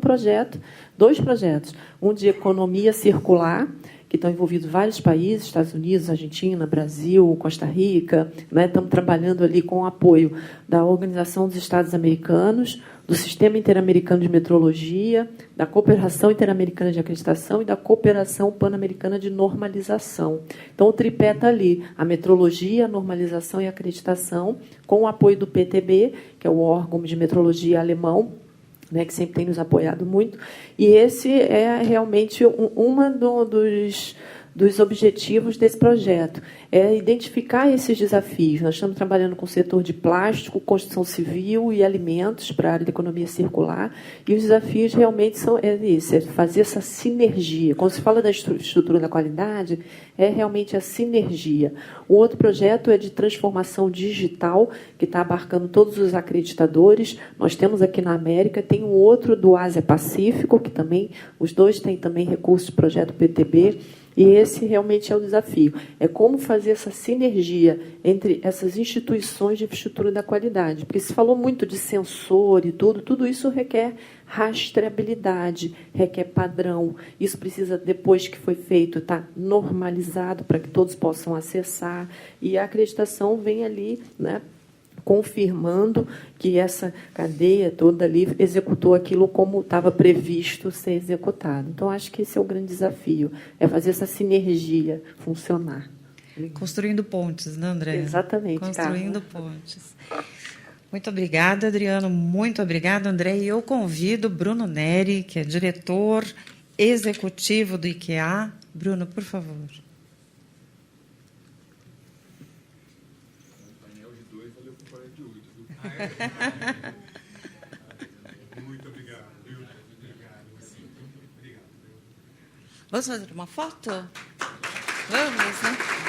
D: dois projetos. Um de economia circular, que estão envolvidos vários países, Estados Unidos, Argentina, Brasil, Costa Rica. Né? Estamos trabalhando ali com o apoio da Organização dos Estados Americanos, do Sistema Interamericano de Metrologia, da Cooperação Interamericana de Acreditação e da Cooperação Pan-Americana de Normalização. Então, o tripé está ali, a metrologia, a normalização e a acreditação, com o apoio do PTB, que é o órgão de metrologia alemão, né, que sempre tem nos apoiado muito, e esse é realmente dos objetivos desse projeto, é identificar esses desafios. Nós estamos trabalhando com o setor de plástico, construção civil e alimentos para a área da economia circular, e os desafios realmente são isso, é fazer essa sinergia. Quando se fala da estrutura da qualidade, é realmente a sinergia. O outro projeto é de transformação digital, que está abarcando todos os acreditadores. Nós temos aqui na América, tem um outro do Ásia-Pacífico, que também, os dois têm também recursos do projeto PTB, e esse realmente é o desafio. É como fazer essa sinergia entre essas instituições de infraestrutura da qualidade. Porque se falou muito de sensor e tudo isso requer rastreabilidade, requer padrão. Isso precisa, depois que foi feito, estar normalizado para que todos possam acessar. E a acreditação vem ali, né, confirmando que essa cadeia toda ali executou aquilo como estava previsto ser executado. Então, acho que esse é o grande desafio, é fazer essa sinergia funcionar.
A: Construindo pontes, né, André?
D: Exatamente.
A: Construindo pontes. Muito obrigada, Adriano. Muito obrigada, André. E eu convido Bruno Neri, que é diretor executivo do IKEA. Bruno, por favor.
B: Muito obrigado. Obrigado.
A: Vamos fazer uma foto? Vamos, né?